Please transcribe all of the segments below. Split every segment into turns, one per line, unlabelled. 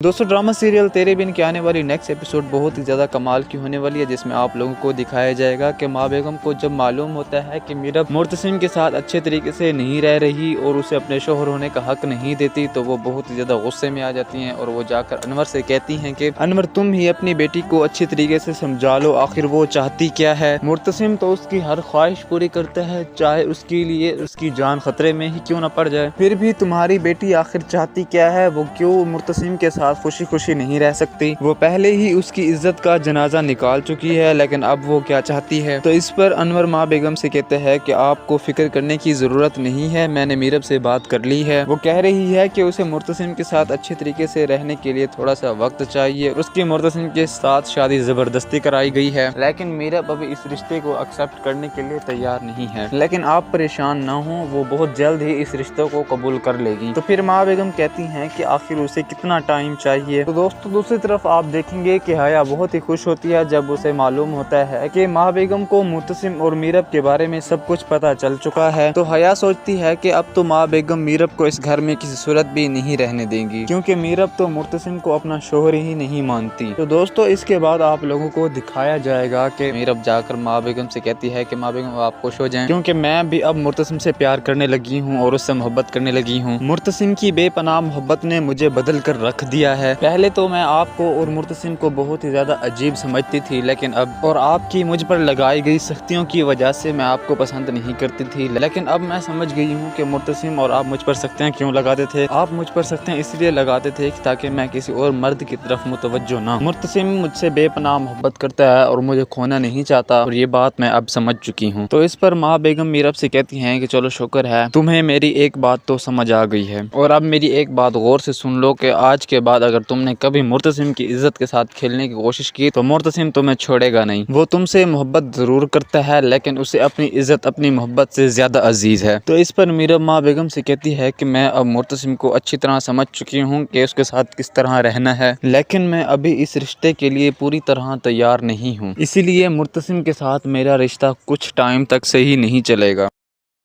दोस्तों drama serial तेरे बिन के आने वाली नेक्स्ट एपिसोड बहुत ही ज़्यादा कमाल की होने वाली है, जिसमें आप लोगों को दिखाया जाएगा कि माँ बेगम को जब मालूम होता है कि मीरब मुर्तसिम के साथ अच्छे तरीके से नहीं रह रही और उसे अपने शोहर होने का हक नहीं देती, तो वो बहुत ही ज़्यादा गुस्से में आ जाती हैं और वो जाकर अनवर से कहती हैं कि अनवर तुम ही अपनी बेटी को अच्छी तरीके से समझा लो, आखिर वो चाहती क्या है। मुर्तसिम तो उसकी हर ख्वाहिश पूरी करता है, चाहे उसके लिए उसकी जान खतरे में ही क्यों न पड़ जाए। फिर भी तुम्हारी बेटी आखिर चाहती क्या है, वो क्यों मुर्तसिम के साथ खुशी खुशी नहीं रह सकती। वो पहले ही उसकी इज्जत का जनाजा निकाल चुकी है, लेकिन अब वो क्या चाहती है। तो इस पर अनवर माँ बेगम से कहते हैं कि आपको फिक्र करने की जरूरत नहीं है, मैंने मीरब से बात कर ली है। वो कह रही है कि उसे मुर्तसिम के साथ अच्छे तरीके से रहने के लिए थोड़ा सा वक्त चाहिए। उसकी मुर्तसिम के साथ शादी जबरदस्ती कराई गई है, लेकिन मीरब अभी इस रिश्ते को एक्सेप्ट करने के लिए तैयार नहीं है। लेकिन आप परेशान ना हो, वो बहुत जल्द ही इस रिश्ते को कबूल कर लेगी। तो फिर माँ बेगम कहती हैं कि आखिर उसे कितना टाइम चाहिए। तो दोस्तों दूसरी तरफ आप देखेंगे कि हया बहुत ही खुश होती है जब उसे मालूम होता है कि माँ बेगम को मुर्तसिम और मीरब के बारे में सब कुछ पता चल चुका है। तो हया सोचती है कि अब तो माँ बेगम मीरब को इस घर में किसी सूरत भी नहीं रहने देंगी, क्योंकि मीरब तो मुर्तसिम को अपना शोहर ही नहीं मानती। तो दोस्तों इसके बाद आप लोगों को दिखाया जाएगा कि मीरब जाकर माँ बेगम से कहती है कि माँ बेगम आप खुश हो जाएं, क्योंकि मैं भी अब मुर्तसिम से प्यार करने लगी हूँ और उससे मोहब्बत करने लगी हूँ। मुर्तसिम की बेपनाह मोहब्बत ने मुझे बदल कर रख दिया है। पहले तो मैं आपको और मुर्तसिम को बहुत ही ज़्यादा अजीब समझती थी, लेकिन अब और आपकी मुझ पर लगाई गई सख्तियों की वजह से मैं आपको पसंद नहीं करती थी, लेकिन अब मैं समझ गई हूँ कि मुर्तसिम और आप मुझ पर सख्तियाँ क्यों लगाते थे। आप मुझ पर सख्तियाँ इसलिए लगाते थे ताकि मैं किसी और मर्द की तरफ मुतवज्जो ना। मुर्तसिम मुझसे बेपनाह मोहब्बत करता है और मुझे खोना नहीं चाहता, और ये बात मैं अब समझ चुकी हूँ। तो इस पर माँ बेगम मीरब से कहती हैं कि चलो शुक्र है तुम्हें मेरी एक बात तो समझ आ गई है, और अब मेरी एक बात गौर से सुन लो कि आज के बाद अगर तुमने कभी मुर्तसिम की इज्जत के साथ खेलने की कोशिश की तो मुर्तसिम तुम्हें छोड़ेगा नहीं। वो तुमसे मोहब्बत जरूर करता है, लेकिन उसे अपनी इज्जत अपनी मोहब्बत से ज्यादा अजीज है। तो इस पर मीरब माँ बेगम से कहती है कि मैं अब मुर्तसिम को अच्छी तरह समझ चुकी हूँ कि उसके साथ किस तरह रहना है, लेकिन मैं अभी इस रिश्ते के लिए पूरी तरह तैयार नहीं हूँ, इसीलिए मुर्तसिम के साथ मेरा रिश्ता कुछ टाइम तक सही नहीं चलेगा।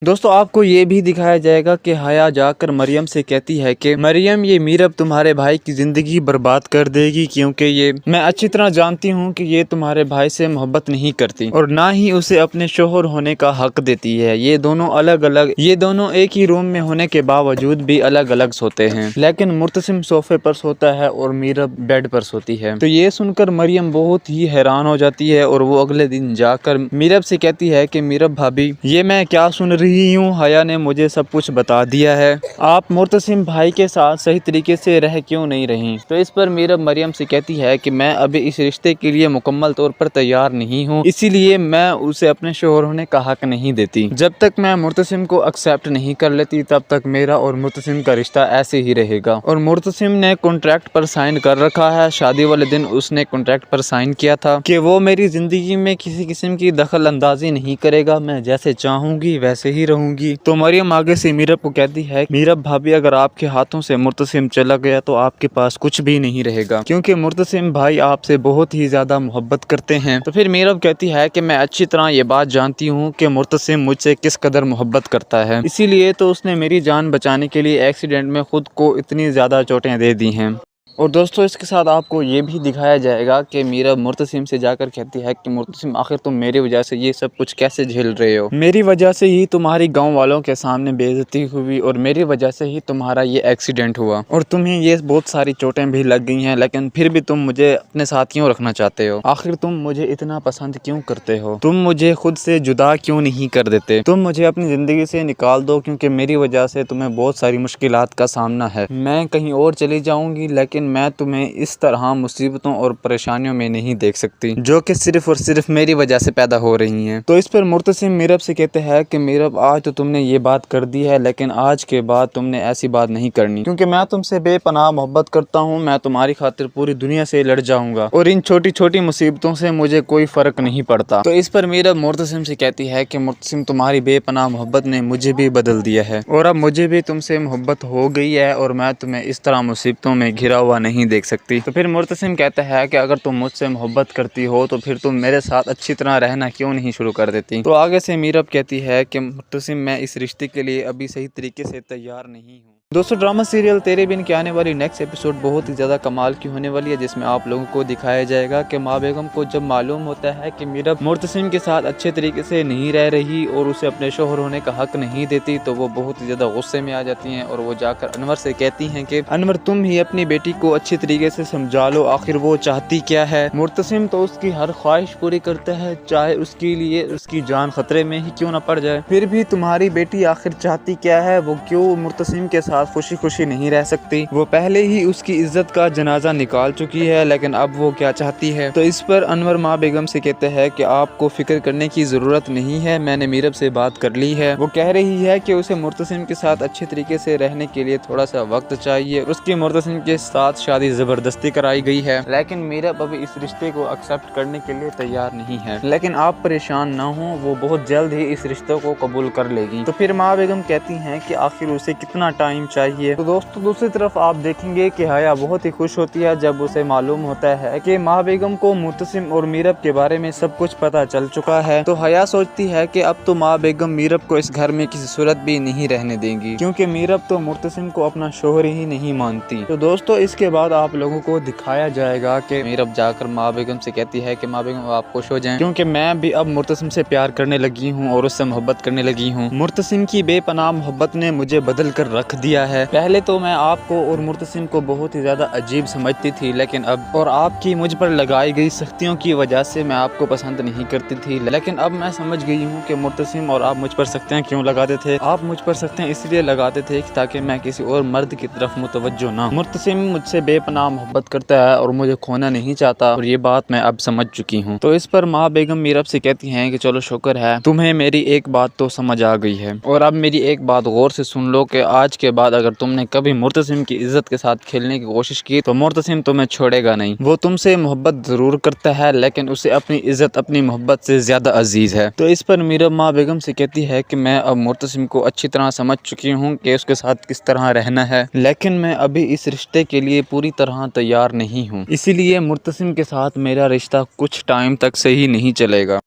दोस्तों आपको ये भी दिखाया जाएगा कि हया जाकर मरियम से कहती है कि मरियम ये मीरब तुम्हारे भाई की ज़िंदगी बर्बाद कर देगी, क्योंकि ये मैं अच्छी तरह जानती हूँ कि ये तुम्हारे भाई से मोहब्बत नहीं करती और ना ही उसे अपने शोहर होने का हक देती है। ये दोनों एक ही रूम में होने के बावजूद भी अलग अलग सोते हैं, लेकिन मुर्तसिम सोफे पर सोता है और मीरब बेड पर सोती है। तो ये सुनकर मरियम बहुत ही हैरान हो जाती है और वो अगले दिन जाकर मीरब से कहती है कि मीरब भाभी ये मैं क्या सुन रही हूँ, हया ने मुझे सब कुछ बता दिया है, आप मुर्तसिम भाई के साथ सही तरीके से रह क्यों नहीं रही। तो इस पर मीरब मरियम से कहती है कि मैं अभी इस रिश्ते के लिए मुकम्मल तौर पर तैयार नहीं हूँ, इसीलिए मैं उसे अपने शोहर होने का हक नहीं देती। जब तक मैं मुर्तसिम को एक्सेप्ट नहीं कर लेती तब तक मेरा और मुर्तसिम का रिश्ता ऐसे ही रहेगा। और मुर्तसिम ने कॉन्ट्रैक्ट पर साइन कर रखा है, शादी वाले दिन उसने कॉन्ट्रैक्ट पर साइन किया था कि वो मेरी जिंदगी में किसी किस्म की दखल अंदाजी नहीं करेगा, मैं जैसे चाहूंगी वैसे ही रहूंगी। तो मरियम आगे से मीरब को कहती है मीरब भाभी अगर आपके हाथों से मुर्तसिम चला गया तो आपके पास कुछ भी नहीं रहेगा, क्योंकि मुर्तसिम भाई आपसे बहुत ही ज्यादा मोहब्बत करते हैं। तो फिर मीरब कहती है कि मैं अच्छी तरह ये बात जानती हूँ कि मुर्तसिम मुझसे किस कदर मोहब्बत करता है, इसीलिए तो उसने मेरी जान बचाने के लिए एक्सीडेंट में खुद को इतनी ज्यादा चोटें दे दी हैं। और दोस्तों इसके साथ आपको ये भी दिखाया जाएगा कि मीरब मुर्तसिम से जाकर कहती है कि मुर्तसिम आखिर तुम मेरी वजह से ये सब कुछ कैसे झेल रहे हो, मेरी वजह से ही तुम्हारी गांव वालों के सामने बेइज्जती हुई और मेरी वजह से ही तुम्हारा ये एक्सीडेंट हुआ और तुम्हें ये बहुत सारी चोटें भी लग गई हैं, लेकिन फिर भी तुम मुझे अपने साथ क्यों रखना चाहते हो। आखिर तुम मुझे इतना पसंद क्यों करते हो, तुम मुझे खुद से जुदा क्यों नहीं कर देते, तुम मुझे अपनी ज़िंदगी से निकाल दो, क्योंकि मेरी वजह से तुम्हें बहुत सारी मुश्किलात का सामना है। मैं कहीं और चली जाऊँगी, लेकिन मैं तुम्हें इस तरह मुसीबतों और परेशानियों में नहीं देख सकती जो कि सिर्फ और सिर्फ मेरी वजह से पैदा हो रही हैं। तो इस पर मुर्तसिम मीरब से कहते हैं कि मीरब आज तो तुमने ये बात कर दी है, लेकिन आज के बाद तुमने ऐसी बात नहीं करनी, क्योंकि मैं तुमसे बेपनाह मोहब्बत करता हूँ। मैं तुम्हारी खातिर पूरी दुनिया से लड़ जाऊंगा और इन छोटी छोटी मुसीबतों से मुझे कोई फर्क नहीं पड़ता। तो इस पर मीरब मुर्तसिम से कहती है कि मुर्तसिम तुम्हारी बेपनाह मोहब्बत ने मुझे भी बदल दिया है और अब मुझे भी तुमसे मोहब्बत हो गई है और मैं तुम्हें इस तरह मुसीबतों में घिरा हुआ नहीं देख सकती। तो फिर मुर्तसिम कहता है कि अगर तुम मुझसे मोहब्बत करती हो तो फिर तुम मेरे साथ अच्छी तरह रहना क्यों नहीं शुरू कर देती। तो आगे से मीरब कहती है कि मुर्तसिम मैं इस रिश्ते के लिए अभी सही तरीके से तैयार नहीं हूँ। दोस्तों ड्रामा सीरियल तेरे बिन की आने वाली नेक्स्ट एपिसोड बहुत ही ज़्यादा कमाल की होने वाली है, जिसमें आप लोगों को दिखाया जाएगा कि माँ बेगम को जब मालूम होता है कि मीरब मुर्तसिम के साथ अच्छे तरीके से नहीं रह रही और उसे अपने शोहर होने का हक नहीं देती, तो वो बहुत ही ज़्यादा गुस्से में आ जाती हैं और वो जाकर अनवर से कहती हैं कि अनवर तुम ही अपनी बेटी को अच्छी तरीके से समझा लो, आखिर वो चाहती क्या है। मुर्तसिम तो उसकी हर ख्वाहिश पूरी करता है, चाहे उसके लिए उसकी जान खतरे में ही क्यों न पड़ जाए। फिर भी तुम्हारी बेटी आखिर चाहती क्या है, वो क्यों मुर्तसिम के साथ खुशी खुशी नहीं रह सकती। वो पहले ही उसकी इज्जत का जनाजा निकाल चुकी है, लेकिन अब वो क्या चाहती है। तो इस पर अनवर माँ बेगम से कहते हैं कि आपको फिक्र करने की जरूरत नहीं है, मैंने मीरब से बात कर ली है। वो कह रही है कि उसे मुर्तसिम के साथ अच्छे तरीके से रहने के लिए थोड़ा सा वक्त चाहिए। उसकी मुर्तसिम के साथ शादी जबरदस्ती कराई गई है, लेकिन मीरब अभी इस रिश्ते को एक्सेप्ट करने के लिए तैयार नहीं है। लेकिन आप परेशान ना हो, वो बहुत जल्द ही इस रिश्ते को कबूल कर लेगी। तो फिर माँ बेगम कहती हैं कि आखिर उसे कितना टाइम चाहिए। तो दोस्तों दूसरी तरफ आप देखेंगे कि हया बहुत ही खुश होती है जब उसे मालूम होता है कि माँ बेगम को मुर्तसिम और मीरब के बारे में सब कुछ पता चल चुका है। तो हया सोचती है कि अब तो माँ बेगम मीरब को इस घर में किसी सूरत भी नहीं रहने देंगी, क्योंकि मीरब तो मुर्तसिम को अपना शोहर ही नहीं मानती। तो दोस्तों इसके बाद आप लोगों को दिखाया जाएगा कि मीरब जाकर माँ बेगम से कहती है कि माँ बेगम आप खुश हो जाएं, क्योंकि मैं भी अब मुर्तसिम से प्यार करने लगी हूँ और उससे मोहब्बत करने लगी हूँ। मुर्तसिम की बेपनाह मोहब्बत ने मुझे बदल कर रख दिया है। पहले तो मैं आपको और मुर्तसिम को बहुत ही ज़्यादा अजीब समझती थी, लेकिन अब और आपकी मुझ पर लगाई गई सख्तियों की वजह से मैं आपको पसंद नहीं करती थी, लेकिन अब मैं समझ गई हूँ कि मुर्तसिम और आप मुझ पर सख्तियाँ क्यों लगाते थे। आप मुझ पर सख्तियाँ इसलिए लगाते थे ताकि मैं किसी और मर्द की तरफ मुतवज्जो ना। मुर्तसिम मुझसे बेपनाह मोहब्बत करता है और मुझे खोना नहीं चाहता, और ये बात मैं अब समझ चुकी हूँ। तो इस पर माँ बेगम मीरब से कहती हैं कि चलो शुक्र है तुम्हें मेरी एक बात तो समझ आ गई है, और अब मेरी एक बात गौर से सुन लो कि आज के बाद अगर तुमने कभी मुर्तसिम की इज्जत के साथ खेलने की कोशिश की तो मुर्तसिम तुम्हें छोड़ेगा नहीं। वो तुमसे मोहब्बत जरूर करता है, लेकिन उसे अपनी इज्जत अपनी मोहब्बत से ज्यादा अजीज है। तो इस पर मीरब माँ बेगम से कहती है कि मैं अब मुर्तसिम को अच्छी तरह समझ चुकी हूँ कि उसके साथ किस तरह रहना है, लेकिन मैं अभी इस रिश्ते के लिए पूरी तरह तैयार नहीं हूँ, इसीलिए मुर्तसिम के साथ मेरा रिश्ता कुछ टाइम तक सही नहीं चलेगा।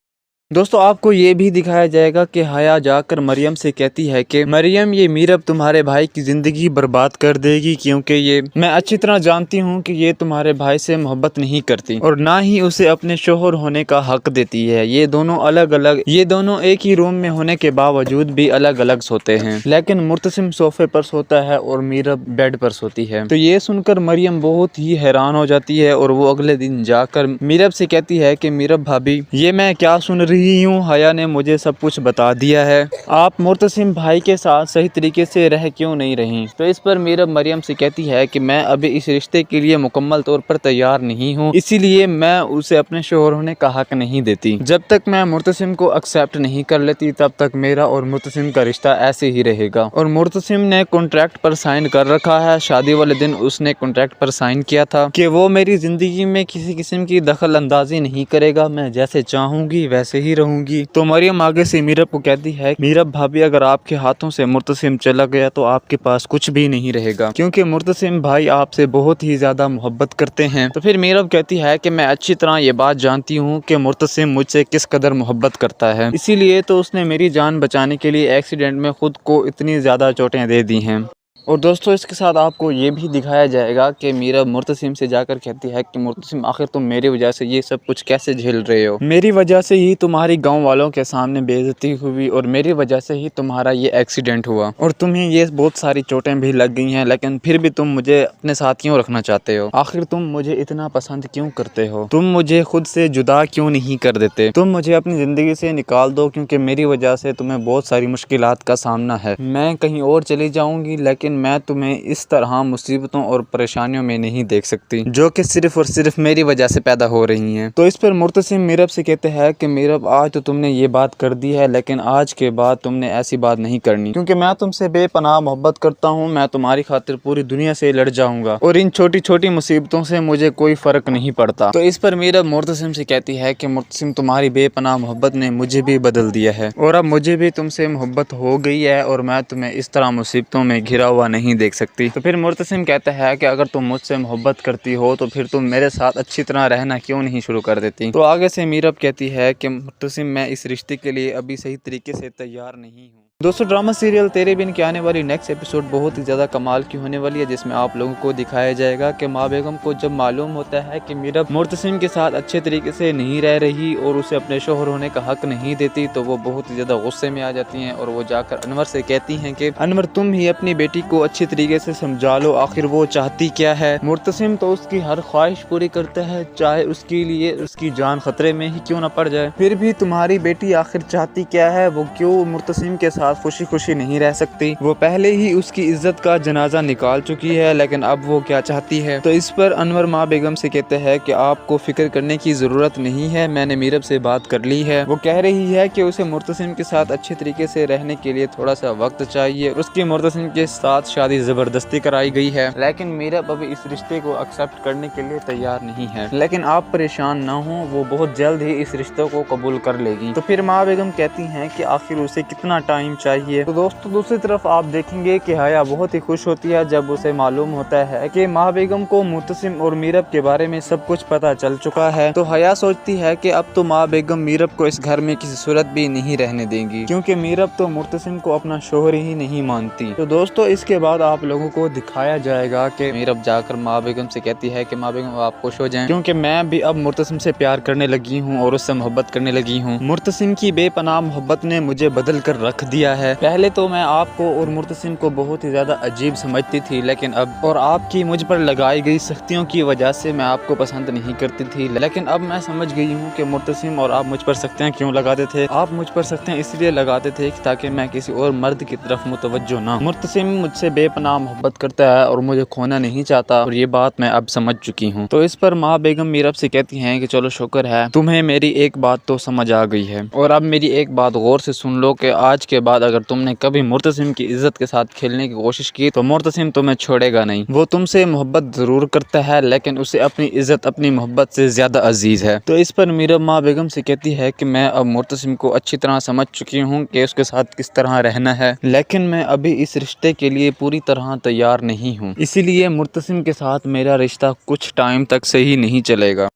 दोस्तों आपको ये भी दिखाया जाएगा कि हया जाकर मरियम से कहती है कि मरियम ये मीरब तुम्हारे भाई की ज़िंदगी बर्बाद कर देगी, क्योंकि ये मैं अच्छी तरह जानती हूँ कि ये तुम्हारे भाई से मोहब्बत नहीं करती और ना ही उसे अपने शोहर होने का हक देती है। ये दोनों एक ही रूम में होने के बावजूद भी अलग अलग सोते हैं, लेकिन मुर्तसिम सोफे पर सोता है और मीरब बेड पर सोती है। तो ये सुनकर मरियम बहुत ही हैरान हो जाती है और वो अगले दिन जाकर मीरब से कहती है कि मीरब भाभी ये मैं क्या सुन रही हूँ, हया ने मुझे सब कुछ बता दिया है, आप मुर्तसिम भाई के साथ सही तरीके से रह क्यों नहीं रही। तो इस पर मीरब मरियम से कहती है कि मैं अभी इस रिश्ते के लिए मुकम्मल तौर पर तैयार नहीं हूँ, इसीलिए मैं उसे अपने शोहर होने का हक नहीं देती। जब तक मैं मुर्तसिम को एक्सेप्ट नहीं कर लेती तब तक मेरा और मुर्तसिम का रिश्ता ऐसे ही रहेगा। और मुर्तसिम ने कॉन्ट्रैक्ट पर साइन कर रखा है, शादी वाले दिन उसने कॉन्ट्रैक्ट पर साइन किया था कि वो मेरी जिंदगी में किसी किस्म की दखल अंदाजी नहीं करेगा, मैं जैसे चाहूंगी वैसे ही रहूंगी। तो मरियम आगे से मीरब को कहती है मीरब भाभी अगर आपके हाथों से मुर्तसिम चला गया तो आपके पास कुछ भी नहीं रहेगा, क्योंकि मुर्तसिम भाई आपसे बहुत ही ज्यादा मोहब्बत करते हैं। तो फिर मीरब कहती है कि मैं अच्छी तरह ये बात जानती हूँ कि मुर्तसिम मुझसे किस कदर मोहब्बत करता है, इसीलिए तो उसने मेरी जान बचाने के लिए एक्सीडेंट में खुद को इतनी ज्यादा चोटें दे दी हैं। और दोस्तों इसके साथ आपको ये भी दिखाया जाएगा कि मीरब मुर्तसिम से जाकर कहती है कि मुर्तसिम आखिर तुम मेरी वजह से ये सब कुछ कैसे झेल रहे हो, मेरी वजह से ही तुम्हारी गांव वालों के सामने बेइज्जती हुई और मेरी वजह से ही तुम्हारा ये एक्सीडेंट हुआ और तुम्हें ये बहुत सारी चोटें भी लग गई हैं, लेकिन फिर भी तुम मुझे अपने साथ क्यों रखना चाहते हो, आखिर तुम मुझे इतना पसंद क्यों करते हो, तुम मुझे खुद से जुदा क्यों नहीं कर देते, तुम मुझे अपनी ज़िंदगी से निकाल दो, क्योंकि मेरी वजह से तुम्हें बहुत सारी मुश्किलात का सामना है, मैं कहीं और चली जाऊँगी लेकिन मैं तुम्हें इस तरह मुसीबतों और परेशानियों में नहीं देख सकती जो कि सिर्फ और सिर्फ मेरी वजह से पैदा हो रही हैं। तो इस पर मुर्तसिम मीरब से कहते हैं कि मीरब आज तो तुमने ये बात कर दी है, लेकिन आज के बाद तुमने ऐसी बात नहीं करनी, क्योंकि मैं तुमसे बेपनाह मोहब्बत करता हूँ, मैं तुम्हारी खातिर पूरी दुनिया से लड़ जाऊंगा और इन छोटी छोटी मुसीबतों से मुझे कोई फर्क नहीं पड़ता। तो इस पर मीरब मुर्तसिम से कहती है कि मुर्तसिम तुम्हारी बेपनाह मोहब्बत ने मुझे भी बदल दिया है और अब मुझे भी तुमसे मोहब्बत हो गई है और मैं तुम्हें इस तरह मुसीबतों में घिरा हुआ नहीं देख सकती। तो फिर मुर्तसिम कहता है कि अगर तुम मुझसे मोहब्बत करती हो तो फिर तुम मेरे साथ अच्छी तरह रहना क्यों नहीं शुरू कर देती। तो आगे से मीरब कहती है कि मुर्तसिम मैं इस रिश्ते के लिए अभी सही तरीके से तैयार नहीं हूँ। दोस्तों ड्रामा सीरियल तेरे बिन की आने वाली नेक्स्ट एपिसोड बहुत ही ज़्यादा कमाल की होने वाली है, जिसमें आप लोगों को दिखाया जाएगा कि माँ बेगम को जब मालूम होता है कि मीरब मुर्तसिम के साथ अच्छे तरीके से नहीं रह रही और उसे अपने शोहर होने का हक नहीं देती, तो वो बहुत ही ज़्यादा गुस्से में आ जाती हैं और वो जाकर अनवर से कहती हैं कि अनवर तुम ही अपनी बेटी को अच्छी तरीके से समझा लो, आखिर वो चाहती क्या है। मुर्तसिम तो उसकी हर ख्वाहिश पूरी करता है, चाहे उसके लिए उसकी जान खतरे में ही क्यों न पड़ जाए। फिर भी तुम्हारी बेटी आखिर चाहती क्या है, वो क्यों मुर्तसिम के साथ खुशी खुशी नहीं रह सकती। वो पहले ही उसकी इज्जत का जनाजा निकाल चुकी है, लेकिन अब वो क्या चाहती है। तो इस पर अनवर माँ बेगम से कहते हैं कि आपको फिक्र करने की जरूरत नहीं है, मैंने मीरब से बात कर ली है। वो कह रही है कि उसे मुर्तसिम के साथ अच्छे तरीके से रहने के लिए थोड़ा सा वक्त चाहिए। उसकी मुर्तसिम के साथ शादी जबरदस्ती कराई गई है, लेकिन मीरब अभी इस रिश्ते को एक्सेप्ट करने के लिए तैयार नहीं है। लेकिन आप परेशान ना हो, वो बहुत जल्द ही इस रिश्ते को कबूल कर लेगी। तो फिर माँ बेगम कहती हैं कि आखिर उसे कितना टाइम चाहिए। तो दोस्तों दूसरी तरफ आप देखेंगे कि हया बहुत ही खुश होती है जब उसे मालूम होता है कि माँ बेगम को मुर्तसिम और मीरब के बारे में सब कुछ पता चल चुका है। तो हया सोचती है कि अब तो माँ बेगम मीरब को इस घर में किसी सूरत भी नहीं रहने देंगी, क्योंकि मीरब तो मुर्तसिम को अपना शोहर ही नहीं मानती। तो दोस्तों इसके बाद आप लोगों को दिखाया जाएगा कि मीरब जाकर माँ बेगम से कहती है कि माँ बेगम आप खुश हो जाएं, क्योंकि मैं भी अब मुर्तसिम से प्यार करने लगी हूँ और उससे मोहब्बत करने लगी हूँ। मुर्तसिम की बेपनाह मोहब्बत ने मुझे बदल कर रख दिया है। पहले तो मैं आपको और मुर्तसिम को बहुत ही ज़्यादा अजीब समझती थी, लेकिन अब और आपकी मुझ पर लगाई गई सख्तियों की वजह से मैं आपको पसंद नहीं करती थी, लेकिन अब मैं समझ गई हूँ कि मुर्तसिम और आप मुझ पर सख्तियाँ क्यों लगाते थे। आप मुझ पर सख्तियाँ इसलिए लगाते थे ताकि मैं किसी और मर्द की तरफ मुतवज्जो ना। मुर्तसिम मुझसे बेपनाह मोहब्बत करता है और मुझे खोना नहीं चाहता, और ये बात मैं अब समझ चुकी हूँ। तो इस पर माँ बेगम मीरब से कहती हैं कि चलो शुक्र है तुम्हें मेरी एक बात तो समझ आ गई है, और अब मेरी एक बात गौर से सुन लो कि आज के बाद अगर तुमने कभी मुर्तसिम की इज्जत के साथ खेलने की कोशिश की तो मुर्तसिम तुम्हें छोड़ेगा नहीं। वो तुमसे मोहब्बत जरूर करता है, लेकिन उसे अपनी इज्जत अपनी मोहब्बत से ज्यादा अजीज है। तो इस पर मीरब माँ बेगम से कहती है कि मैं अब मुर्तसिम को अच्छी तरह समझ चुकी हूँ कि उसके साथ किस तरह रहना है, लेकिन मैं अभी इस रिश्ते के लिए पूरी तरह तैयार नहीं हूँ, इसीलिए मुर्तसिम के साथ मेरा रिश्ता कुछ टाइम तक सही नहीं चलेगा।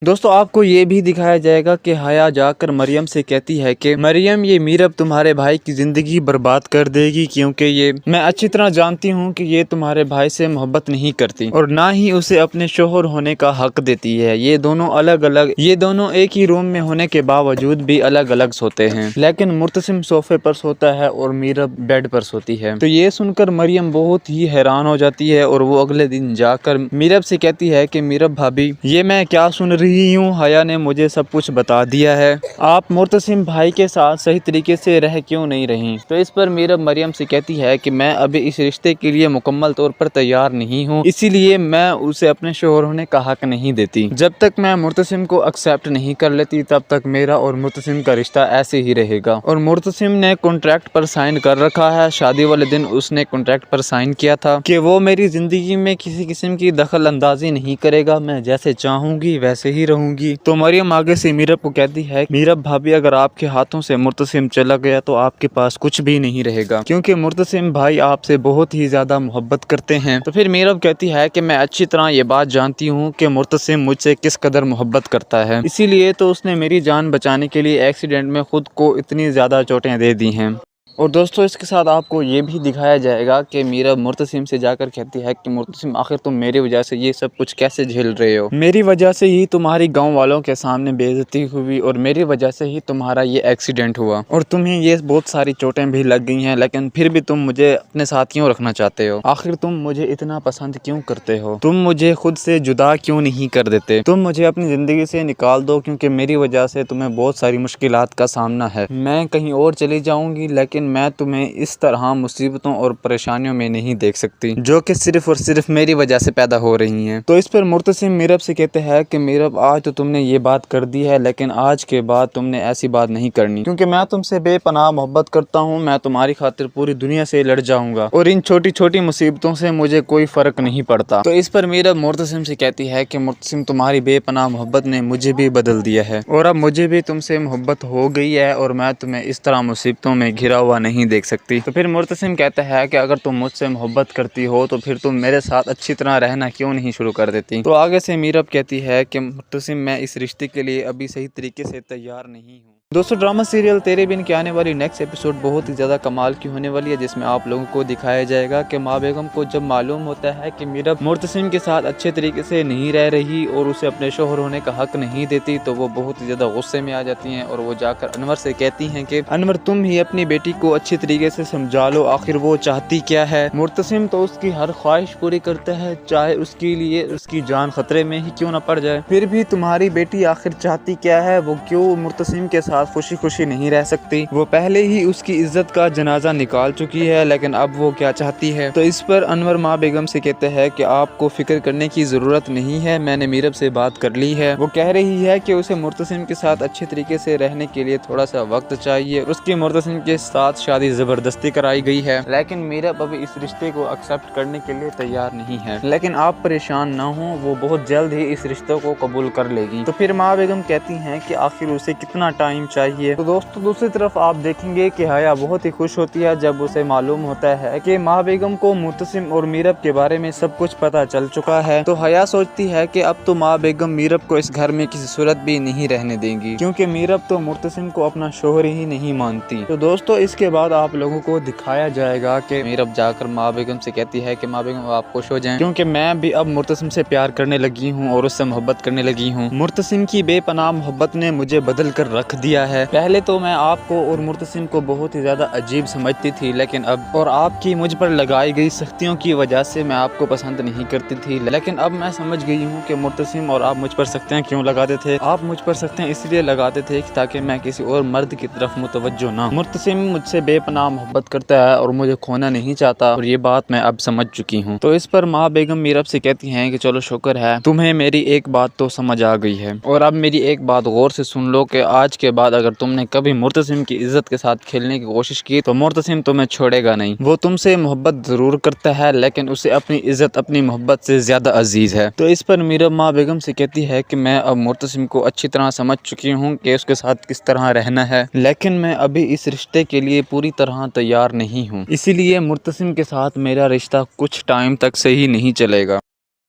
दोस्तों आपको ये भी दिखाया जाएगा कि हया जाकर मरियम से कहती है कि मरियम ये मीरब तुम्हारे भाई की ज़िंदगी बर्बाद कर देगी, क्योंकि ये मैं अच्छी तरह जानती हूँ कि ये तुम्हारे भाई से मोहब्बत नहीं करती और ना ही उसे अपने शोहर होने का हक देती है। ये दोनों एक ही रूम में होने के बावजूद भी अलग अलग सोते हैं, लेकिन मुर्तसिम सोफे पर सोता है और मीरब बेड पर सोती है। तो ये सुनकर मरियम बहुत ही हैरान हो जाती है और वो अगले दिन जाकर मीरब से कहती है कि मीरब भाभी ये मैं क्या सुन रही हूँ, हया ने मुझे सब कुछ बता दिया है, आप मुर्तसिम भाई के साथ सही तरीके से रह क्यों नहीं रही। तो इस पर मीरब मरियम से कहती है कि मैं अभी इस रिश्ते के लिए मुकम्मल तौर पर तैयार नहीं हूँ, इसीलिए मैं उसे अपने शोहर होने का हक नहीं देती। जब तक मैं मुर्तसिम को एक्सेप्ट नहीं कर लेती तब तक मेरा और मुर्तसिम का रिश्ता ऐसे ही रहेगा। और मुर्तसिम ने कॉन्ट्रैक्ट पर साइन कर रखा है, शादी वाले दिन उसने कॉन्ट्रैक्ट पर साइन किया था कि वो मेरी जिंदगी में किसी किस्म की दखल अंदाजी नहीं करेगा, मैं जैसे चाहूंगी वैसे ही रहूंगी। तो मरियम आगे से मीरब को कहती है मीरब भाभी अगर आपके हाथों से मुर्तसिम चला गया तो आपके पास कुछ भी नहीं रहेगा, क्योंकि मुर्तसिम भाई आपसे बहुत ही ज्यादा मोहब्बत करते हैं। तो फिर मीरब कहती है कि मैं अच्छी तरह ये बात जानती हूँ कि मुर्तसिम मुझसे किस कदर मोहब्बत करता है, इसीलिए तो उसने मेरी जान बचाने के लिए एक्सीडेंट में खुद को इतनी ज्यादा चोटें दे दी हैं। और दोस्तों इसके साथ आपको ये भी दिखाया जाएगा कि मीरब मुर्तसिम से जाकर कहती है कि मुर्तसिम आखिर तुम मेरी वजह से ये सब कुछ कैसे झेल रहे हो, मेरी वजह से ही तुम्हारी गांव वालों के सामने बेइज्जती हुई और मेरी वजह से ही तुम्हारा ये एक्सीडेंट हुआ और तुम्हें ये बहुत सारी चोटें भी लग गई हैं, लेकिन फिर भी तुम मुझे अपने साथ क्यों रखना चाहते हो। आखिर तुम मुझे इतना पसंद क्यों करते हो, तुम मुझे खुद से जुदा क्यों नहीं कर देते, तुम मुझे अपनी ज़िंदगी से निकाल दो, क्योंकि मेरी वजह से तुम्हें बहुत सारी मुश्किलात का सामना है। मैं कहीं और चली जाऊँगी, लेकिन मैं तुम्हें इस तरह मुसीबतों और परेशानियों में नहीं देख सकती जो कि सिर्फ और सिर्फ मेरी वजह से पैदा हो रही हैं। तो इस पर मुर्तसिम मीरब से कहते हैं कि मीरब आज तो तुमने ये बात कर दी है, लेकिन आज के बाद तुमने ऐसी बात नहीं करनी, क्योंकि मैं तुमसे बेपनाह मोहब्बत करता हूँ। मैं तुम्हारी खातिर पूरी दुनिया से लड़ जाऊंगा और इन छोटी छोटी मुसीबतों से मुझे कोई फर्क नहीं पड़ता। तो इस पर मीरब मुर्तसिम से कहती है कि मुर्तसिम तुम्हारी बेपनाह मोहब्बत ने मुझे भी बदल दिया है और अब मुझे भी तुमसे मोहब्बत हो गई है और मैं तुम्हें इस तरह मुसीबतों में घिरा हुआ नहीं देख सकती। तो फिर मुर्तसिम कहता है कि अगर तुम मुझसे मोहब्बत करती हो तो फिर तुम मेरे साथ अच्छी तरह रहना क्यों नहीं शुरू कर देती। तो आगे से मीरब कहती है कि मुर्तसिम मैं इस रिश्ते के लिए अभी सही तरीके से तैयार नहीं हूँ। दोस्तों ड्रामा सीरियल तेरे बिन के आने वाली नेक्स्ट एपिसोड बहुत ही ज़्यादा कमाल की होने वाली है, जिसमें आप लोगों को दिखाया जाएगा कि माँ बेगम को जब मालूम होता है कि मीरा मुर्तसिम के साथ अच्छे तरीके से नहीं रह रही और उसे अपने शोहर होने का हक नहीं देती, तो वो बहुत ही ज़्यादा गुस्से में आ जाती हैं और वो जाकर अनवर से कहती हैं कि अनवर तुम ही अपनी बेटी को अच्छी तरीके से समझा लो, आखिर वो चाहती क्या है। मुर्तसिम तो उसकी हर ख्वाहिश पूरी करता है, चाहे उसके लिए उसकी जान खतरे में ही क्यों न पड़ जाए। फिर भी तुम्हारी बेटी आखिर चाहती क्या है, वो क्यों मुर्तसिम के साथ खुशी खुशी नहीं रह सकती। वो पहले ही उसकी इज्जत का जनाजा निकाल चुकी है, लेकिन अब वो क्या चाहती है। तो इस पर अनवर माँ बेगम से कहते हैं कि आपको फिक्र करने की जरूरत नहीं है, मैंने मीरब से बात कर ली है। वो कह रही है कि उसे मुर्तसिम के साथ अच्छे तरीके से रहने के लिए थोड़ा सा वक्त चाहिए। उसकी मुर्तसिम के साथ शादी जबरदस्ती कराई गई है, लेकिन मीरब अभी इस रिश्ते को एक्सेप्ट करने के लिए तैयार नहीं है। लेकिन आप परेशान ना हो, वो बहुत जल्द ही इस रिश्ते को कबूल कर लेगी। तो फिर माँ बेगम कहती हैं कि आखिर उसे कितना टाइम चाहिए। तो दोस्तों दूसरी तरफ आप देखेंगे कि हया बहुत ही खुश होती है जब उसे मालूम होता है कि माँ बेगम को मुर्तसिम और मीरब के बारे में सब कुछ पता चल चुका है। तो हया सोचती है कि अब तो माँ बेगम मीरब को इस घर में किसी सूरत भी नहीं रहने देंगी, क्योंकि मीरब तो मुर्तसिम को अपना शोहर ही नहीं मानती। तो दोस्तों इसके बाद आप लोगों को दिखाया जाएगा कि मीरब जाकर माँ बेगम से कहती है कि माँ बेगम आप खुश हो जाएं, क्योंकि मैं भी अब मुर्तसिम से प्यार करने लगी हूँ और उससे मोहब्बत करने लगी हूँ। मुर्तसिम की बेपनाह मोहब्बत ने मुझे बदल कर रख दिया है। पहले तो मैं आपको और मुर्तसिम को बहुत ही ज़्यादा अजीब समझती थी, लेकिन अब और आपकी मुझ पर लगाई गई सख्तियों की वजह से मैं आपको पसंद नहीं करती थी, लेकिन अब मैं समझ गई हूँ कि मुर्तसिम और आप मुझ पर सख्तियाँ क्यों लगाते थे। आप मुझ पर सख्तियाँ इसलिए लगाते थे कि ताकि मैं किसी और मर्द की तरफ मुतवज्जो ना। मुर्तसिम मुझसे बेपनाह मोहब्बत करता है और मुझे खोना नहीं चाहता, और ये बात मैं अब समझ चुकी हूँ। तो इस पर माँ बेगम मीरब से कहती हैं कि चलो शुक्र है तुम्हें मेरी एक बात तो समझ आ गई है, और अब मेरी एक बात गौर से सुन लो कि आज के बाद अगर तुमने कभी मुर्तसिम की इज्जत के साथ खेलने की कोशिश की तो मुर्तसिम तुम्हें छोड़ेगा नहीं। वो तुमसे मोहब्बत जरूर करता है, लेकिन उसे अपनी इज्जत अपनी मोहब्बत से ज्यादा अजीज है। तो इस पर मीरब माँ बेगम से कहती है कि मैं अब मुर्तसिम को अच्छी तरह समझ चुकी हूँ कि उसके साथ किस तरह रहना है, लेकिन मैं अभी इस रिश्ते के लिए पूरी तरह तैयार नहीं हूँ, इसीलिए मुर्तसिम के साथ मेरा रिश्ता कुछ टाइम तक सही नहीं चलेगा।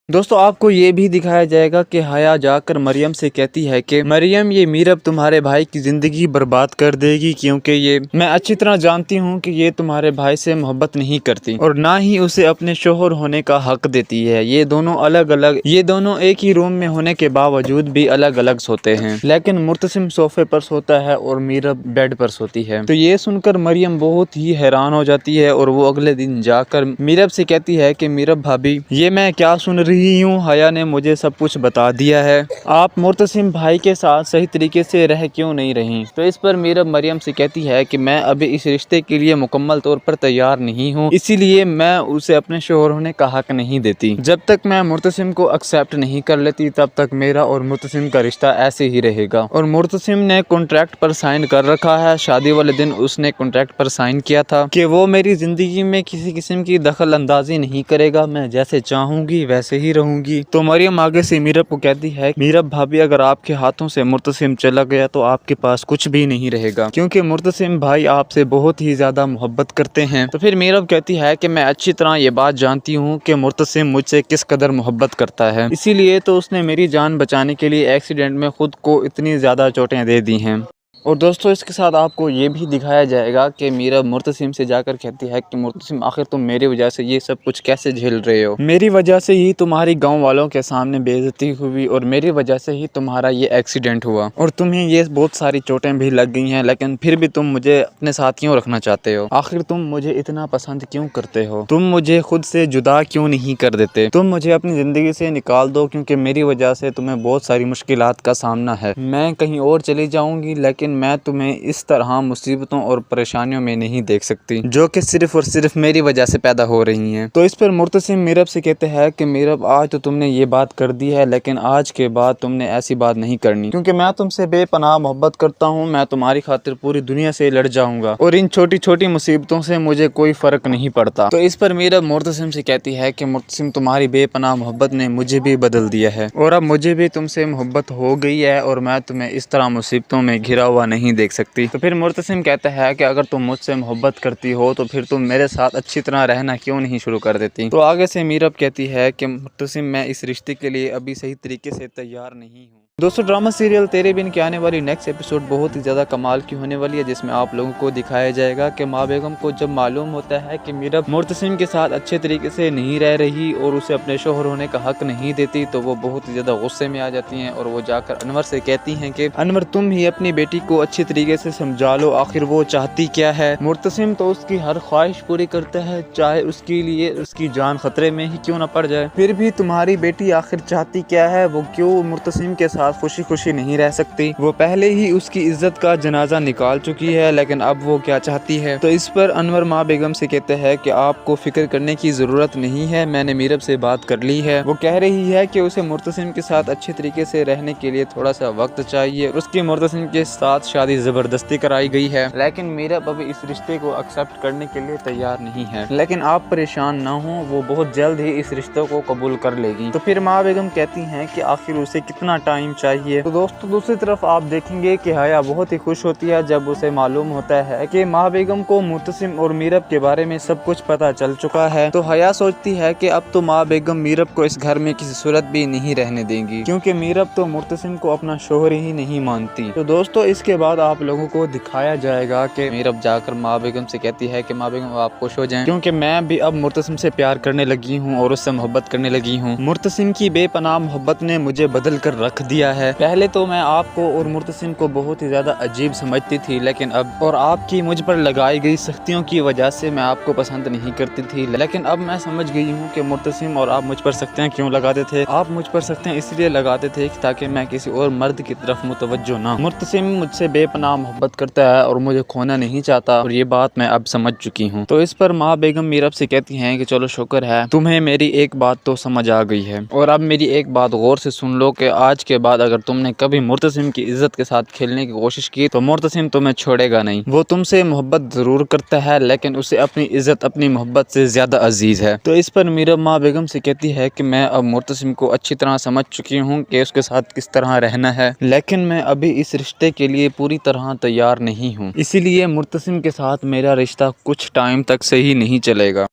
दोस्तों आपको ये भी दिखाया जाएगा कि हया जाकर मरियम से कहती है कि मरियम ये मीरब तुम्हारे भाई की ज़िंदगी बर्बाद कर देगी, क्योंकि ये मैं अच्छी तरह जानती हूँ कि ये तुम्हारे भाई से मोहब्बत नहीं करती और ना ही उसे अपने शोहर होने का हक देती है। ये दोनों एक ही रूम में होने के बावजूद भी अलग अलग सोते हैं, लेकिन मुर्तसिम सोफे पर सोता है और मीरब बेड पर सोती है। तो ये सुनकर मरियम बहुत ही हैरान हो जाती है और वो अगले दिन जाकर मीरब से कहती है कि मीरब भाभी ये मैं क्या सुन रही हूँ, हया ने मुझे सब कुछ बता दिया है, आप मुर्तसिम भाई के साथ सही तरीके से रह क्यों नहीं रही। तो इस पर मीरब मरियम से कहती है कि मैं अभी इस रिश्ते के लिए मुकम्मल तौर पर तैयार नहीं हूँ, इसीलिए मैं उसे अपने शोहर होने का हक नहीं देती। जब तक मैं मुर्तसिम को एक्सेप्ट नहीं कर लेती तब तक मेरा और मुर्तसिम का रिश्ता ऐसे ही रहेगा। और मुर्तसिम ने कॉन्ट्रैक्ट पर साइन कर रखा है, शादी वाले दिन उसने कॉन्ट्रैक्ट पर साइन किया था कि वो मेरी जिंदगी में किसी किस्म की दखल अंदाजी नहीं करेगा, मैं जैसे चाहूंगी वैसे ही रहूंगी। तो मरियम आगे से मीरब को कहती है मीरब भाभी अगर आपके हाथों से मुर्तसिम चला गया तो आपके पास कुछ भी नहीं रहेगा, क्योंकि मुर्तसिम भाई आपसे बहुत ही ज्यादा मोहब्बत करते हैं। तो फिर मीरब कहती है कि मैं अच्छी तरह ये बात जानती हूँ कि मुर्तसिम मुझसे किस कदर मोहब्बत करता है, इसीलिए तो उसने मेरी जान बचाने के लिए एक्सीडेंट में खुद को इतनी ज्यादा चोटें दे दी हैं। और दोस्तों इसके साथ आपको ये भी दिखाया जाएगा कि मीरा मुर्तसिम से जाकर कहती है कि मुर्तसिम आखिर तुम मेरी वजह से ये सब कुछ कैसे झेल रहे हो, मेरी वजह से ही तुम्हारी गांव वालों के सामने बेइज्जती हुई और मेरी वजह से ही तुम्हारा ये एक्सीडेंट हुआ और तुम्हें ये बहुत सारी चोटें भी लग गई हैं, लेकिन फिर भी तुम मुझे अपने साथ क्यों रखना चाहते हो। आखिर तुम मुझे इतना पसंद क्यों करते हो, तुम मुझे खुद से जुदा क्यों नहीं कर देते, तुम मुझे अपनी ज़िंदगी से निकाल दो, क्योंकि मेरी वजह से तुम्हें बहुत सारी मुश्किलात का सामना है। मैं कहीं और चली जाऊँगी लेकिन मैं तुम्हें इस तरह मुसीबतों और परेशानियों में नहीं देख सकती जो कि सिर्फ और सिर्फ मेरी वजह से पैदा हो रही हैं। तो इस पर मुर्तसिम मीरब से कहते हैं कि मीरब आज तो तुमने ये बात कर दी है, लेकिन आज के बाद तुमने ऐसी बात नहीं करनी, क्योंकि मैं तुमसे बेपनाह मोहब्बत करता हूँ। मैं तुम्हारी खातिर पूरी दुनिया से लड़ जाऊंगा और इन छोटी छोटी मुसीबतों से मुझे कोई फर्क नहीं पड़ता। तो इस पर मीरब मुर्तसिम से कहती है कि मुर्तसिम तुम्हारी बेपनाह मोहब्बत ने मुझे भी बदल दिया है और अब मुझे भी तुमसे मोहब्बत हो गई है और मैं तुम्हें इस तरह मुसीबतों में घिरा हुआ नहीं देख सकती। तो फिर मुर्तसिम कहता है कि अगर तुम मुझसे मोहब्बत करती हो तो फिर तुम मेरे साथ अच्छी तरह रहना क्यों नहीं शुरू कर देती। तो आगे से मीरब कहती है कि मुर्तसिम मैं इस रिश्ते के लिए अभी सही तरीके से तैयार नहीं हूँ। दोस्तों ड्रामा सीरियल तेरे बिन के आने वाली नेक्स्ट एपिसोड बहुत ही ज़्यादा कमाल की होने वाली है, जिसमें आप लोगों को दिखाया जाएगा कि माँ बेगम को जब मालूम होता है कि मीरब मुर्तसिम के साथ अच्छे तरीके से नहीं रह रही और उसे अपने शोहर होने का हक नहीं देती, तो वो बहुत ही ज़्यादा गुस्से में आ जाती हैं और वो जाकर अनवर से कहती हैं कि अनवर तुम ही अपनी बेटी को अच्छी तरीके से समझा लो, आखिर वो चाहती क्या है। मुर्तसिम तो उसकी हर ख्वाहिश पूरी करता है, चाहे उसके लिए उसकी जान खतरे में ही क्यों न पड़ जाए। फिर भी तुम्हारी बेटी आखिर चाहती क्या है, वो क्यों मुर्तसिम के साथ खुशी खुशी नहीं रह सकती। वो पहले ही उसकी इज्जत का जनाजा निकाल चुकी है, लेकिन अब वो क्या चाहती है। तो इस पर अनवर माँ बेगम से कहते हैं कि आपको फिक्र करने की जरूरत नहीं है, मैंने मीरब से बात कर ली है। वो कह रही है कि उसे मुर्तसिम के साथ अच्छे तरीके से रहने के लिए थोड़ा सा वक्त चाहिए। उसकी मुर्तसिम के साथ शादी जबरदस्ती कराई गई है, लेकिन मीरब अभी इस रिश्ते को एक्सेप्ट करने के लिए तैयार नहीं है। लेकिन आप परेशान ना हो, वो बहुत जल्द ही इस रिश्ते को कबूल कर लेगी। तो फिर माँ बेगम कहती हैं कि आखिर उसे कितना टाइम चाहिए। तो दोस्तों दूसरी तरफ आप देखेंगे कि हया बहुत ही खुश होती है जब उसे मालूम होता है कि माँ बेगम को मुर्तसिम और मीरब के बारे में सब कुछ पता चल चुका है। तो हया सोचती है कि अब तो माँ बेगम मीरब को इस घर में किसी सूरत भी नहीं रहने देंगी, क्योंकि मीरब तो मुर्तसिम को अपना शोहर ही नहीं मानती। तो दोस्तों इसके बाद आप लोगों को दिखाया जाएगा कि मीरब जाकर माँ बेगम से कहती है कि माँ बेगम आप खुश हो जाएं, क्योंकि मैं भी अब मुर्तसिम से प्यार करने लगी हूँ और उससे मोहब्बत करने लगी हूँ। मुर्तसिम की बेपनाह मोहब्बत ने मुझे बदल कर रख दिया है। पहले तो मैं आपको और मुर्तसिम को बहुत ही ज़्यादा अजीब समझती थी, लेकिन अब और आपकी मुझ पर लगाई गई सख्तियों की वजह से मैं आपको पसंद नहीं करती थी, लेकिन अब मैं समझ गई हूँ कि मुर्तसिम और आप मुझ पर सख्तियाँ क्यों लगाते थे। आप मुझ पर सख्तियाँ इसलिए लगाते थे ताकि मैं किसी और मर्द की तरफ मुतवज्जो ना। मुर्तसिम मुझसे बेपनाह मोहब्बत करता है और मुझे खोना नहीं चाहता, और ये बात मैं अब समझ चुकी हूँ। तो इस पर माँ बेगम मीरब से कहती हैं कि चलो शुक्र है तुम्हें मेरी एक बात तो समझ आ गई है, और अब मेरी एक बात गौर से सुन लो कि आज के बाद अगर तुमने कभी मुर्तसिम की इज्जत के साथ खेलने की कोशिश की तो मुर्तसिम तुम्हें छोड़ेगा नहीं। वो तुमसे मोहब्बत जरूर करता है, लेकिन उसे अपनी इज्जत अपनी मोहब्बत से ज्यादा अजीज है। तो इस पर मीरब माँ बेगम से कहती है कि मैं अब मुर्तसिम को अच्छी तरह समझ चुकी हूँ कि उसके साथ किस तरह रहना है, लेकिन मैं अभी इस रिश्ते के लिए पूरी तरह तैयार नहीं हूँ, इसीलिए मुर्तसिम के साथ मेरा रिश्ता कुछ टाइम तक सही नहीं चलेगा।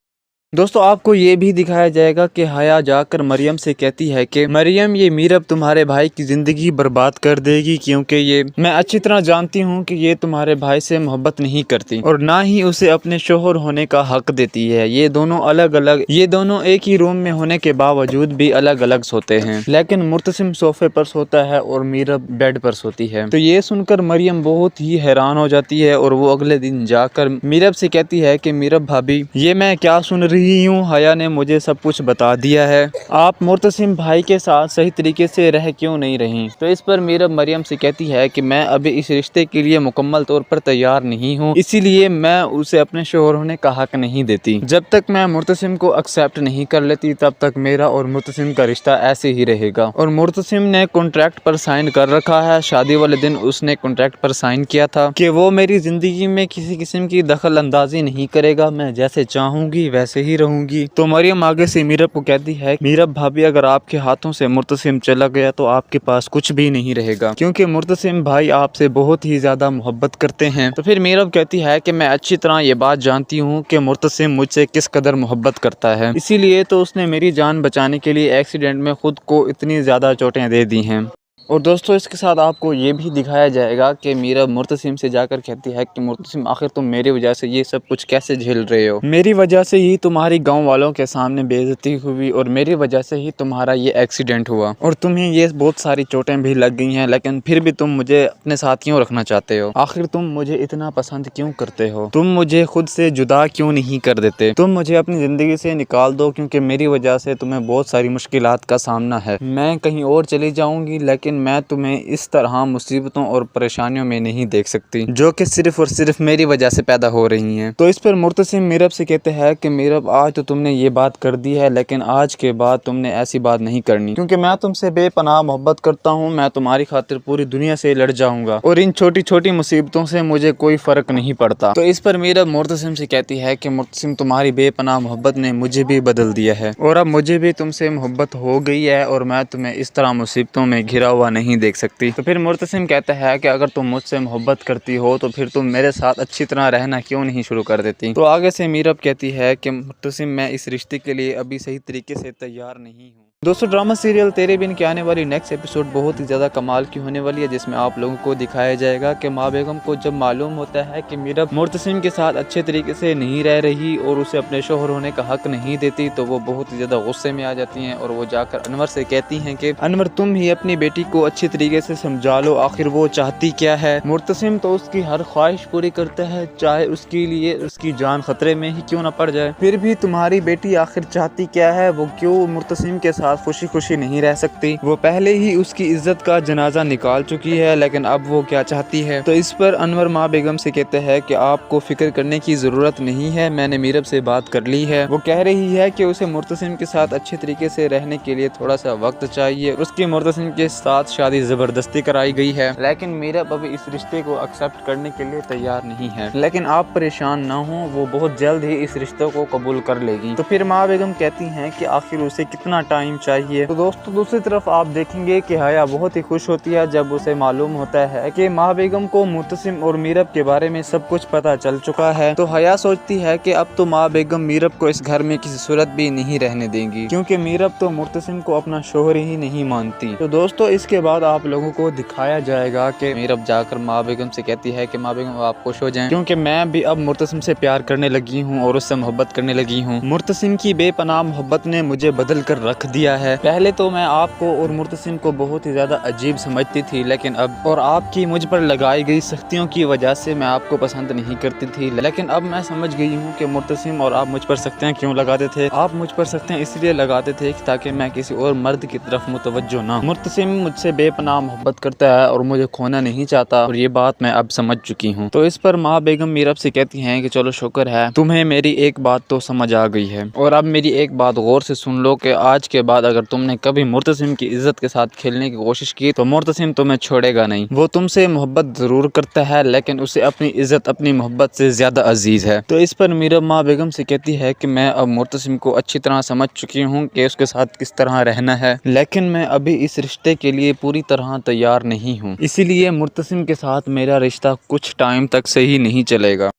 दोस्तों आपको ये भी दिखाया जाएगा कि हया जाकर मरियम से कहती है कि मरियम ये मीरब तुम्हारे भाई की ज़िंदगी बर्बाद कर देगी, क्योंकि ये मैं अच्छी तरह जानती हूँ कि ये तुम्हारे भाई से मोहब्बत नहीं करती और ना ही उसे अपने शोहर होने का हक देती है। ये दोनों एक ही रूम में होने के बावजूद भी अलग अलग सोते हैं, लेकिन मुर्तसिम सोफे पर सोता है और मीरब बेड पर सोती है। तो ये सुनकर मरियम बहुत ही हैरान हो जाती है और वो अगले दिन जाकर मीरब से कहती है कि मीरब भाभी ये मैं क्या सुन रही हूँ, हया ने मुझे सब कुछ बता दिया है, आप मुर्तसिम भाई के साथ सही तरीके से रह क्यों नहीं रही। तो इस पर मीरब मरियम से कहती है कि मैं अभी इस रिश्ते के लिए मुकम्मल तौर पर तैयार नहीं हूँ, इसीलिए मैं उसे अपने शोहर होने का हक नहीं देती। जब तक मैं मुर्तसिम को एक्सेप्ट नहीं कर लेती तब तक मेरा और मुर्तसिम का रिश्ता ऐसे ही रहेगा। और मुर्तसिम ने कॉन्ट्रैक्ट पर साइन कर रखा है, शादी वाले दिन उसने कॉन्ट्रैक्ट पर साइन किया था कि वो मेरी जिंदगी में किसी किस्म की दखल अंदाजी नहीं करेगा, मैं जैसे चाहूंगी वैसे ही रहूंगी। तो मरियम आगे से मीरब को कहती है मीरब भाभी अगर आपके हाथों से मुर्तसिम चला गया तो आपके पास कुछ भी नहीं रहेगा, क्योंकि मुर्तसिम भाई आपसे बहुत ही ज्यादा मोहब्बत करते हैं। तो फिर मीरब कहती है कि मैं अच्छी तरह ये बात जानती हूँ कि मुर्तसिम मुझसे किस कदर मोहब्बत करता है, इसीलिए तो उसने मेरी जान बचाने के लिए एक्सीडेंट में खुद को इतनी ज्यादा चोटें दे दी हैं। और दोस्तों इसके साथ आपको ये भी दिखाया जाएगा कि मीरब मुर्तसिम से जाकर कहती है कि मुर्तसिम आखिर तुम मेरी वजह से ये सब कुछ कैसे झेल रहे हो, मेरी वजह से ही तुम्हारी गांव वालों के सामने बेइज्जती हुई और मेरी वजह से ही तुम्हारा ये एक्सीडेंट हुआ और तुम्हें ये बहुत सारी चोटें भी लग गई हैं, लेकिन फिर भी तुम मुझे अपने साथ क्यों रखना चाहते हो, आखिर तुम मुझे इतना पसंद क्यों करते हो, तुम मुझे खुद से जुदा क्यों नहीं कर देते, तुम मुझे अपनी ज़िंदगी से निकाल दो, क्योंकि मेरी वजह से तुम्हें बहुत सारी मुश्किलात का सामना है। मैं कहीं और चली जाऊँगी, लेकिन मैं तुम्हें इस तरह मुसीबतों और परेशानियों में नहीं देख सकती जो कि सिर्फ और सिर्फ मेरी वजह से पैदा हो रही हैं। तो इस पर मुर्तसिम मीरब से कहते हैं कि मीरब आज तो तुमने ये बात कर दी है, लेकिन आज के बाद तुमने ऐसी बात नहीं करनी, क्योंकि मैं तुमसे बेपनाह मोहब्बत करता हूँ, मैं तुम्हारी खातिर पूरी दुनिया से लड़ जाऊंगा और इन छोटी छोटी मुसीबतों से मुझे कोई फर्क नहीं पड़ता। तो इस पर मीरब मुर्तसिम से कहती है कि मुर्तसिम तुम्हारी बेपनाह मोहब्बत ने मुझे भी बदल दिया है और अब मुझे भी तुमसे मोहब्बत हो गई है और मैं तुम्हें इस तरह मुसीबतों में घिरा हुआ नहीं देख सकती। तो फिर मुर्तसिम कहता है कि अगर तुम मुझसे मोहब्बत करती हो तो फिर तुम मेरे साथ अच्छी तरह रहना क्यों नहीं शुरू कर देती। तो आगे से मीरब कहती है कि मुर्तसिम मैं इस रिश्ते के लिए अभी सही तरीके से तैयार नहीं हूँ। दोस्तों ड्रामा सीरियल तेरे बिन के आने वाली नेक्स्ट एपिसोड बहुत ही ज़्यादा कमाल की होने वाली है, जिसमें आप लोगों को दिखाया जाएगा कि माँ बेगम को जब मालूम होता है कि मीरब मुर्तसिम के साथ अच्छे तरीके से नहीं रह रही और उसे अपने शोहर होने का हक नहीं देती, तो वो बहुत ही ज़्यादा गुस्से में आ जाती हैं और वो जाकर अनवर से कहती हैं कि अनवर तुम ही अपनी बेटी को अच्छी तरीके से समझा लो, आखिर वो चाहती क्या है। मुर्तसिम तो उसकी हर ख्वाहिश पूरी करता है, चाहे उसके लिए उसकी जान खतरे में ही क्यों न पड़ जाए। फिर भी तुम्हारी बेटी आखिर चाहती क्या है, वो क्यों मुर्तसिम के साथ खुशी खुशी नहीं रह सकती। वो पहले ही उसकी इज्जत का जनाजा निकाल चुकी है, लेकिन अब वो क्या चाहती है। तो इस पर अनवर माँ बेगम से कहते हैं कि आपको फिक्र करने की जरूरत नहीं है, मैंने मीरब से बात कर ली है। वो कह रही है कि उसे मुर्तसिम के साथ अच्छे तरीके से रहने के लिए थोड़ा सा वक्त चाहिए। उसकी मुर्तसिम के साथ शादी जबरदस्ती कराई गई है, लेकिन मीरब अभी इस रिश्ते को एक्सेप्ट करने के लिए तैयार नहीं है। लेकिन आप परेशान ना हो, वो बहुत जल्द ही इस रिश्ते को कबूल कर लेगी। तो फिर माँ बेगम कहती हैं कि आखिर उसे कितना टाइम चाहिए। तो दोस्तों दूसरी तरफ आप देखेंगे कि हया बहुत ही खुश होती है जब उसे मालूम होता है कि माँ बेगम को मुर्तसिम और मीरब के बारे में सब कुछ पता चल चुका है। तो हया सोचती है कि अब तो माँ बेगम मीरब को इस घर में किसी सूरत भी नहीं रहने देंगी, क्योंकि मीरब तो मुर्तसिम को अपना शोहर ही नहीं मानती। तो दोस्तों इसके बाद आप लोगों को दिखाया जाएगा कि मीरब जाकर माँ बेगम से कहती है कि माँ बेगम आप खुश हो जाएं, क्योंकि मैं भी अब मुर्तसिम से प्यार करने लगी हूँ और उससे मोहब्बत करने लगी हूँ। मुर्तसिम की बेपनाह मोहब्बत ने मुझे बदल कर रख दिया है। पहले तो मैं आपको और मुर्तसिम को बहुत ही ज़्यादा अजीब समझती थी, लेकिन अब और आपकी मुझ पर लगाई गई सख्तियों की वजह से मैं आपको पसंद नहीं करती थी, लेकिन अब मैं समझ गई हूँ कि मुर्तसिम और आप मुझ पर सख्तियाँ क्यों लगाते थे। आप मुझ पर सख्तियाँ इसलिए लगाते थे ताकि मैं किसी और मर्द की तरफ मुतवज्जो ना। मुर्तसिम मुझसे बेपनाह मोहब्बत करता है और मुझे खोना नहीं चाहता, और ये बात मैं अब समझ चुकी हूँ। तो इस पर माँ बेगम मीरब से कहती हैं कि चलो शुक्र है तुम्हें मेरी एक बात तो समझ आ गई है, और अब मेरी एक बात गौर से सुन लो कि आज के बाद अगर तुमने कभी मुर्तसिम की इज्जत के साथ खेलने की कोशिश की तो मुर्तसिम तुम्हें छोड़ेगा नहीं। वो तुमसे मोहब्बत जरूर करता है, लेकिन उसे अपनी इज्जत अपनी मोहब्बत से ज्यादा अजीज है। तो इस पर मीरब माँ बेगम से कहती है कि मैं अब मुर्तसिम को अच्छी तरह समझ चुकी हूँ कि उसके साथ किस तरह रहना है, लेकिन मैं अभी इस रिश्ते के लिए पूरी तरह तैयार नहीं हूँ, इसीलिए मुर्तसिम के साथ मेरा रिश्ता कुछ टाइम तक सही नहीं चलेगा।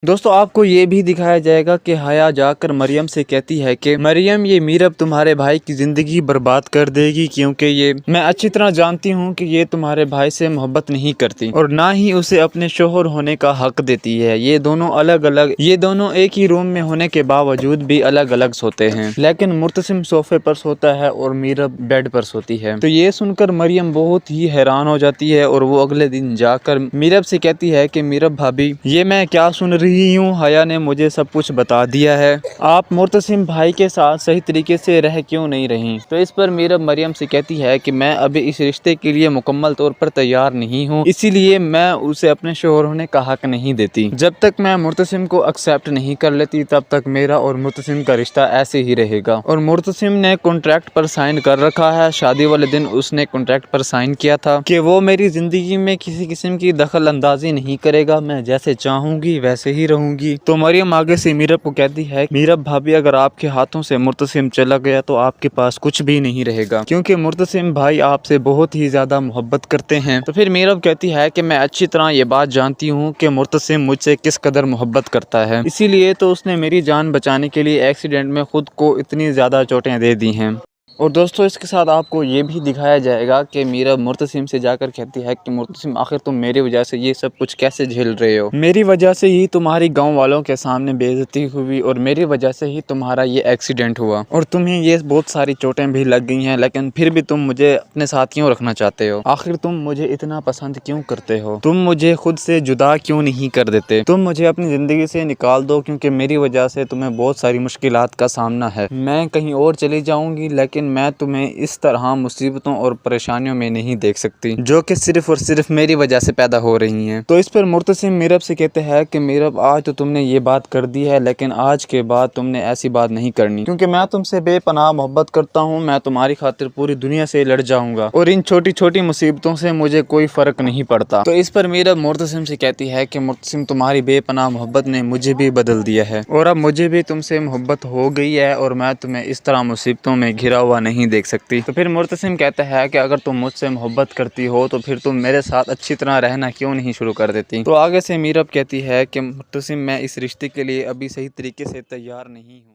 दोस्तों आपको ये भी दिखाया जाएगा कि हया जाकर मरियम से कहती है कि मरियम ये मीरब तुम्हारे भाई की ज़िंदगी बर्बाद कर देगी, क्योंकि ये मैं अच्छी तरह जानती हूँ कि ये तुम्हारे भाई से मोहब्बत नहीं करती और ना ही उसे अपने शोहर होने का हक देती है। ये दोनों एक ही रूम में होने के बावजूद भी अलग अलग सोते हैं, लेकिन मुर्तसिम सोफे पर सोता है और मीरब बेड पर सोती है। तो ये सुनकर मरियम बहुत ही हैरान हो जाती है और वो अगले दिन जाकर मीरब से कहती है कि मीरब भाभी ये मैं क्या सुन रही हूँ, हया ने मुझे सब कुछ बता दिया है, आप मुर्तसिम भाई के साथ सही तरीके से रह क्यों नहीं रही। तो इस पर मीरब मरियम से कहती है कि मैं अभी इस रिश्ते के लिए मुकम्मल तौर पर तैयार नहीं हूँ, इसीलिए मैं उसे अपने शोहर होने का हक नहीं देती। जब तक मैं मुर्तसिम को एक्सेप्ट नहीं कर लेती तब तक मेरा और मुर्तसिम का रिश्ता ऐसे ही रहेगा। और मुर्तसिम ने कॉन्ट्रैक्ट पर साइन कर रखा है, शादी वाले दिन उसने कॉन्ट्रैक्ट पर साइन किया था कि वो मेरी जिंदगी में किसी किस्म की दखल अंदाजी नहीं करेगा, मैं जैसे चाहूंगी वैसे ही रहूंगी। तो मरियम आगे से मीरब को कहती है मीरब भाभी अगर आपके हाथों से मुर्तसिम चला गया तो आपके पास कुछ भी नहीं रहेगा, क्योंकि मुर्तसिम भाई आपसे बहुत ही ज्यादा मोहब्बत करते हैं। तो फिर मीरब कहती है कि मैं अच्छी तरह ये बात जानती हूँ कि मुर्तसिम मुझसे किस कदर मोहब्बत करता है, इसीलिए तो उसने मेरी जान बचाने के लिए एक्सीडेंट में खुद को इतनी ज्यादा चोटें दे दी हैं। और दोस्तों इसके साथ आपको ये भी दिखाया जाएगा कि मीरब मुर्तसिम से जाकर कहती है कि मुर्तसिम आखिर तुम मेरी वजह से ये सब कुछ कैसे झेल रहे हो, मेरी वजह से ही तुम्हारी गांव वालों के सामने बेइज्जती हुई और मेरी वजह से ही तुम्हारा ये एक्सीडेंट हुआ और तुम्हें ये बहुत सारी चोटें भी लग गई हैं, लेकिन फिर भी तुम मुझे अपने साथ क्यों रखना चाहते हो। आखिर तुम मुझे इतना पसंद क्यों करते हो, तुम मुझे खुद से जुदा क्यों नहीं कर देते, तुम मुझे अपनी ज़िंदगी से निकाल दो, क्योंकि मेरी वजह से तुम्हें बहुत सारी मुश्किलात का सामना है। मैं कहीं और चली जाऊँगी, लेकिन मैं तुम्हें इस तरह मुसीबतों और परेशानियों में नहीं देख सकती जो कि सिर्फ और सिर्फ मेरी वजह से पैदा हो रही हैं। तो इस पर मुर्तसिम मीरब से कहते हैं कि मीरब आज तो तुमने ये बात कर दी है, लेकिन आज के बाद तुमने ऐसी बात नहीं करनी, क्योंकि मैं तुमसे बेपनाह मोहब्बत करता हूँ। मैं तुम्हारी खातिर पूरी दुनिया से लड़ जाऊंगा और इन छोटी छोटी मुसीबतों से मुझे कोई फर्क नहीं पड़ता। तो इस पर मीरब मुर्तसिम से कहती है कि मुर्तसिम तुम्हारी बेपनाह मोहब्बत ने मुझे भी बदल दिया है और अब मुझे भी तुमसे मोहब्बत हो गई है और मैं तुम्हें इस तरह मुसीबतों में घिरा हुआ नहीं देख सकती। तो फिर मुर्तसिम कहता है कि अगर तुम मुझसे मोहब्बत करती हो तो फिर तुम मेरे साथ अच्छी तरह रहना क्यों नहीं शुरू कर देती। तो आगे से मीरब कहती है कि मुर्तसिम मैं इस रिश्ते के लिए अभी सही तरीके से तैयार नहीं हूँ।